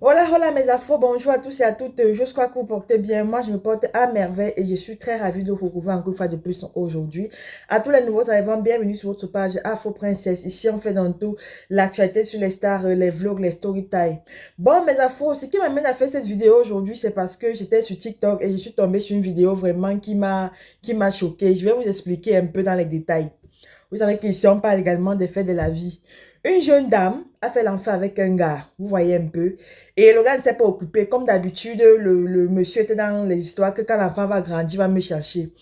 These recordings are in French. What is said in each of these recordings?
Hola, hola mes afros, bonjour à tous et à toutes. J'espère que vous portez bien. Moi, je me porte à merveille et je suis très ravie de vous retrouver encore une fois de plus aujourd'hui. À tous les nouveaux arrivants, bienvenue sur votre page Afro Princesse. Ici, on fait dans tout l'actualité sur les stars, les vlogs, les story time. Bon, mes afros, ce qui m'amène à faire cette vidéo aujourd'hui, c'est parce que j'étais sur TikTok et je suis tombée sur une vidéo vraiment qui m'a choquée. Je vais vous expliquer un peu dans les détails. Vous savez qu'ici, on parle également des faits de la vie. Une jeune dame a fait l'enfant avec un gars, vous voyez un peu. Et le gars ne s'est pas occupé. Comme d'habitude, le monsieur était dans les histoires que quand l'enfant va grandir, il va me chercher.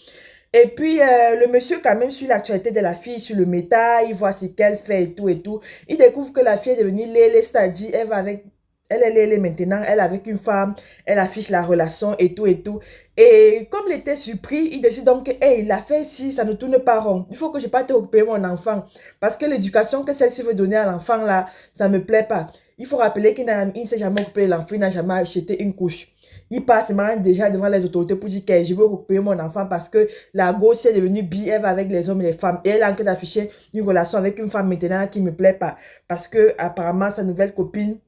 Et puis, le monsieur, quand même, suit l'actualité de la fille sur le méta, il voit ce qu'elle fait et tout et tout. Il découvre que la fille est devenue Lélé, c'est-à-dire, elle va avec, elle est Lélé maintenant, elle est avec une femme, elle affiche la relation et tout et tout. Et comme il était surpris, il décide donc que, hey, il a fait si ça ne tourne pas rond. Il faut que je parte occuper mon enfant. Parce que l'éducation que celle-ci veut donner à l'enfant, là, ça ne me plaît pas. Il faut rappeler qu'il ne s'est jamais occupé de l'enfant, il n'a jamais acheté une couche. Il passe déjà devant les autorités pour dire que je veux récupérer mon enfant parce que la gosse est devenue bi, elle va avec les hommes et les femmes. Et elle a en train d'afficher une relation avec une femme maintenant qui ne me plaît pas. Parce que apparemment sa nouvelle copine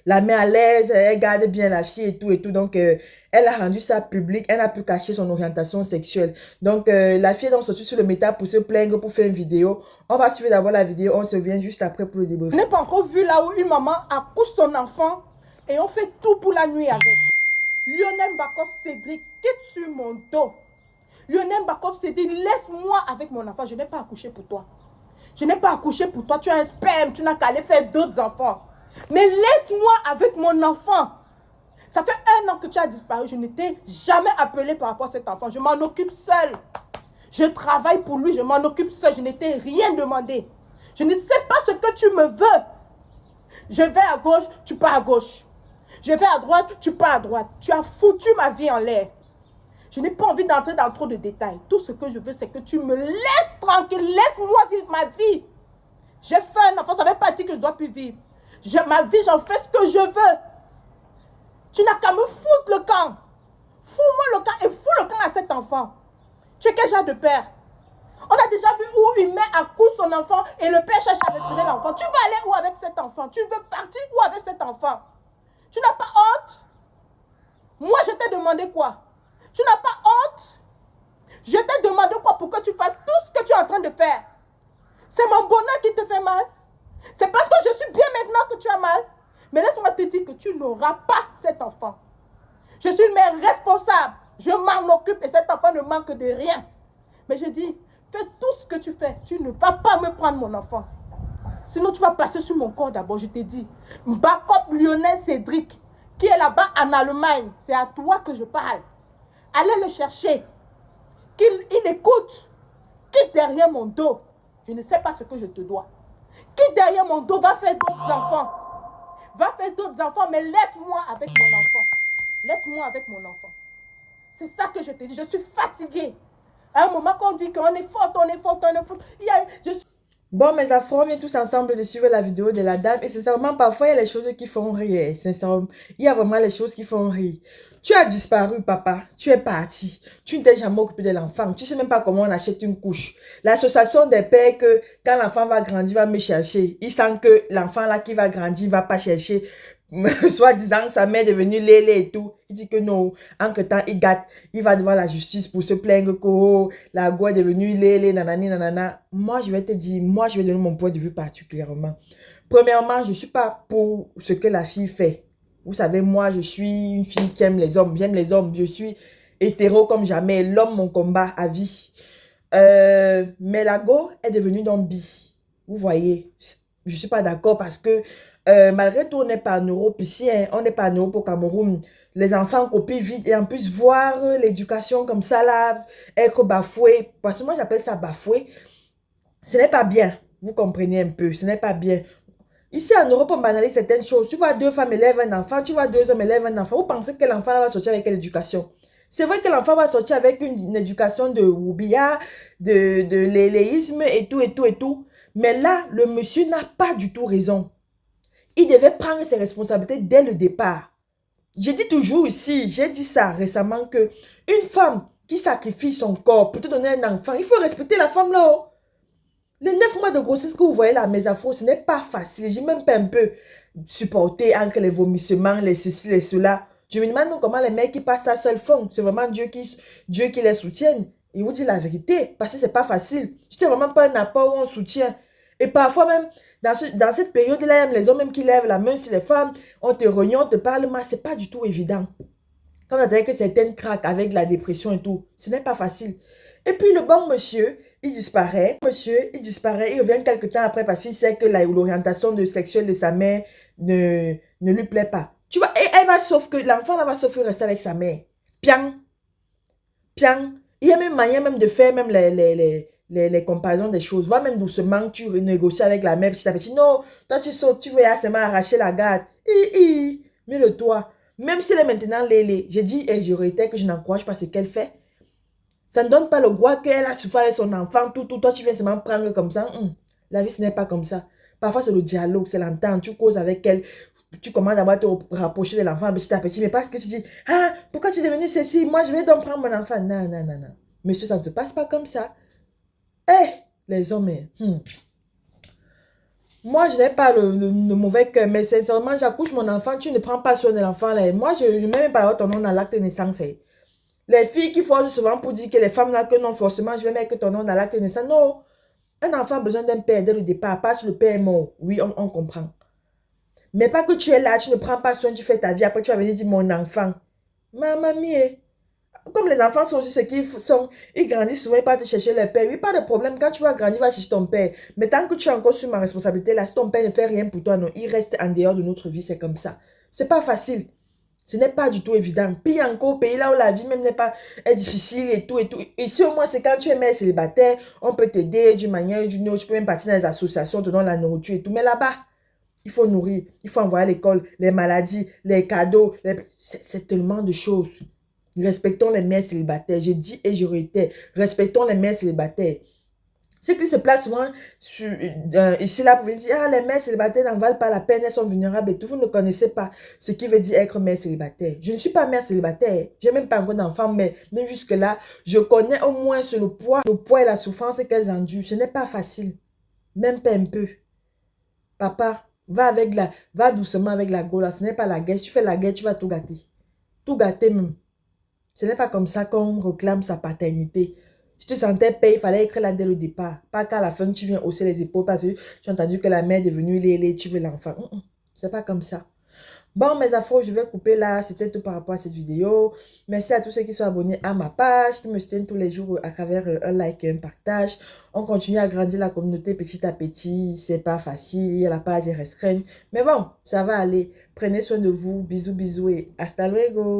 la met à l'aise, elle garde bien la fille et tout et tout. Donc, elle a rendu ça public, elle n'a plus caché son orientation sexuelle. Donc, la fille est donc sortie sur le méta pour se plaindre, pour faire une vidéo. On va suivre d'abord la vidéo, on se vient juste après pour le débrief. Je n'ai pas encore vu là où une maman accouche son enfant et on fait tout pour la nuit avec. Lionel Bakov Cédric, quitte sur mon dos. Lionel Bakov Cédric, laisse-moi avec mon enfant. Je n'ai pas accouché pour toi. Je n'ai pas accouché pour toi. Tu as un sperme, tu n'as qu'à aller faire d'autres enfants. Mais laisse-moi avec mon enfant. Ça fait 1 an que tu as disparu. Je ne t'ai jamais appelé par rapport à cet enfant. Je m'en occupe seule. Je travaille pour lui, je m'en occupe seule. Je ne t'ai rien demandé. Je ne sais pas ce que tu me veux. Je vais à gauche, tu pars à gauche. Je vais à droite, tu pars à droite. Tu as foutu ma vie en l'air. Je n'ai pas envie d'entrer dans trop de détails. Tout ce que je veux, c'est que tu me laisses tranquille. Laisse-moi vivre ma vie. J'ai fait un enfant, ça ne veut pas dire que je dois plus vivre. Ma vie, j'en fais ce que je veux. Tu n'as qu'à me foutre le camp. Fous-moi le camp et fous le camp à cet enfant. Tu es quel genre de père? On a déjà vu où une mère accouche son enfant et le père cherche à retirer l'enfant. Tu vas aller où avec cet enfant? Tu veux partir où avec cet enfant? Tu n'as pas honte? Moi, je t'ai demandé quoi? Tu n'as pas honte? Je t'ai demandé quoi pour que tu fasses tout ce que tu es en train de faire? C'est mon bonheur qui te fait mal? C'est parce que je suis bien maintenant que tu as mal? Mais laisse-moi te dire que tu n'auras pas cet enfant. Je suis une mère responsable. Je m'en occupe et cet enfant ne manque de rien. Mais je dis, fais tout ce que tu fais. Tu ne vas pas me prendre mon enfant. Sinon, tu vas passer sur mon corps d'abord, je t'ai dit. Bakop Lionel Cédric, qui est là-bas en Allemagne. C'est à toi que je parle. Allez le chercher. Qu'il écoute. Quitte derrière mon dos. Je ne sais pas ce que je te dois. Quitte derrière mon dos, va faire d'autres enfants. Va faire d'autres enfants, mais laisse-moi avec mon enfant. Laisse-moi avec mon enfant. C'est ça que je te dis. Je suis fatiguée. À un moment qu'on dit qu'on est forte, on est forte, on est forte. Je suis... Bon, mes afros, on vient tous ensemble de suivre la vidéo de la dame. Et sincèrement, parfois, il y a les choses qui font rire. Sincèrement, il y a vraiment les choses qui font rire. Tu as disparu, papa. Tu es parti. Tu ne t'es jamais occupé de l'enfant. Tu sais même pas comment on achète une couche. L'association des pères que quand l'enfant va grandir, va me chercher. Il sent que l'enfant là qui va grandir, va pas chercher. Soit disant sa mère est devenue lélé et tout. Il dit que non, entre temps, il gâte, il va devant la justice pour se plaindre que oh, la go est devenue lélé, nanani, nanana. Moi, je vais te dire, moi, je vais donner mon point de vue particulièrement. Premièrement, je ne suis pas pour ce que la fille fait. Vous savez, moi, je suis une fille qui aime les hommes. J'aime les hommes. Je suis hétéro comme jamais. L'homme, mon combat à vie. Mais la go est devenue donc bi. Vous voyez, je ne suis pas d'accord parce que malgré tout, on n'est pas en Europe ici, hein, on n'est pas en Europe au Cameroun. Les enfants copient vite et en plus voir l'éducation comme ça là, être bafoué, parce que moi j'appelle ça bafoué, ce n'est pas bien. Vous comprenez un peu, ce n'est pas bien. Ici en Europe, on banalise certaines choses. Tu vois deux femmes élèvent un enfant, tu vois deux hommes élèvent un enfant. Vous pensez que l'enfant va sortir avec quelle éducation? C'est vrai que l'enfant va sortir avec une éducation de Woubia, de l'éléisme et tout, et tout, et tout. Mais là, le monsieur n'a pas du tout raison. Il devait prendre ses responsabilités dès le départ. J'ai dit toujours ici, j'ai dit ça récemment, que une femme qui sacrifie son corps pour te donner un enfant, il faut respecter la femme là-haut. Les 9 mois de grossesse que vous voyez là, mes afros, ce n'est pas facile. J'ai même pas un peu. supporter entre les vomissements, les ceci, les cela. Je me demande comment les mecs qui passent ça seuls font. C'est vraiment Dieu qui les soutienne. Il vous dit la vérité, parce que c'est pas facile. Si tu n'as vraiment pas un apport ou un soutien, et parfois même, dans cette période-là, les hommes même qui lèvent la main sur les femmes, on te renie, on te parle mal, c'est pas du tout évident. Quand on a que certaines craquent avec la dépression et tout, ce n'est pas facile. Et puis le bon monsieur, il disparaît. Il revient quelque temps après parce qu'il sait que l'orientation sexuelle de sa mère ne lui plaît pas. Tu vois, et elle va sauf que l'enfant va sauf rester avec sa mère. Piang, piang. Il y a même moyen même de faire même les comparaisons des choses. Vois même doucement, tu négocies avec la mère petit à petit. Non, toi tu sautes, tu veux seulement arracher la garde. Mais le toi. Même si elle est maintenant lélé, j'ai dit et je réitère que je n'encourage pas ce qu'elle fait. Ça ne donne pas le droit qu'elle a souffert avec son enfant, tout. Toi, tu viens seulement prendre comme ça. La vie, ce n'est pas comme ça. Parfois, c'est le dialogue, c'est l'entente. Tu causes avec elle. Tu commences à te rapprocher de l'enfant petit à petit. Mais pas que tu dis, ah, pourquoi tu es devenu ceci? Moi, je vais donc prendre mon enfant. Non, non, non, non. Monsieur, ça ne se passe pas comme ça. Les hommes, moi, je n'ai pas le mauvais cœur, mais sincèrement, j'accouche mon enfant, tu ne prends pas soin de l'enfant. Moi, je ne mets même pas ton nom dans l'acte de naissance. Les filles qui forcent souvent pour dire que les femmes n'ont que non, forcément, je vais mettre ton nom dans l'acte de naissance. Non, un enfant a besoin d'un père dès le départ, parce que le père est mort. Oui, on comprend. Mais pas que tu es là, tu ne prends pas soin, tu fais ta vie, après tu vas venir dire mon enfant. Mamie, comme les enfants sont aussi ce qu'ils sont, ils grandissent souvent, ils partent chercher leur père. Oui, pas de problème, quand tu vas grandir, va chercher ton père. Mais tant que tu es encore sur ma responsabilité, là, si ton père ne fait rien pour toi, non, il reste en dehors de notre vie, c'est comme ça. C'est pas facile. Ce n'est pas du tout évident. Puis encore au pays là où la vie même est difficile et tout et tout. Ici au moins c'est quand tu es mère célibataire, on peut t'aider d'une manière ou d'une autre. Tu peux même partir dans les associations, te donner la nourriture et tout. Mais là-bas, il faut nourrir, il faut envoyer à l'école, les maladies, les cadeaux. C'est tellement de choses. Respectons les mères célibataires. Je dis et je réitère, respectons les mères célibataires. Ceux qui se placent souvent ici là pour dire, ah, les mères célibataires n'en valent pas la peine, elles sont vulnérables et tout. Vous ne connaissez pas ce qui veut dire être mère célibataire. Je ne suis pas mère célibataire, j'ai même pas encore d'enfant, mais même jusque là, je connais au moins sur le poids et la souffrance qu'elles endurent. Ce n'est pas facile, même pas un peu. Papa, va doucement avec la go là, ce n'est pas la guerre. Si tu fais la guerre, tu vas tout gâter. Tout gâter même. Ce n'est pas comme ça qu'on réclame sa paternité. Si tu sentais paix, il fallait écrire là dès le départ. Pas qu'à la fin, tu viens hausser les épaules parce que tu as entendu que la mère est devenue lélé, tu veux l'enfant. C'est pas comme ça. Bon, mes afros, je vais couper là. C'était tout par rapport à cette vidéo. Merci à tous ceux qui sont abonnés à ma page, qui me soutiennent tous les jours à travers un like et un partage. On continue à grandir la communauté petit à petit. C'est pas facile. La page est restreinte. Mais bon, ça va aller. Prenez soin de vous. Bisous, bisous et hasta luego.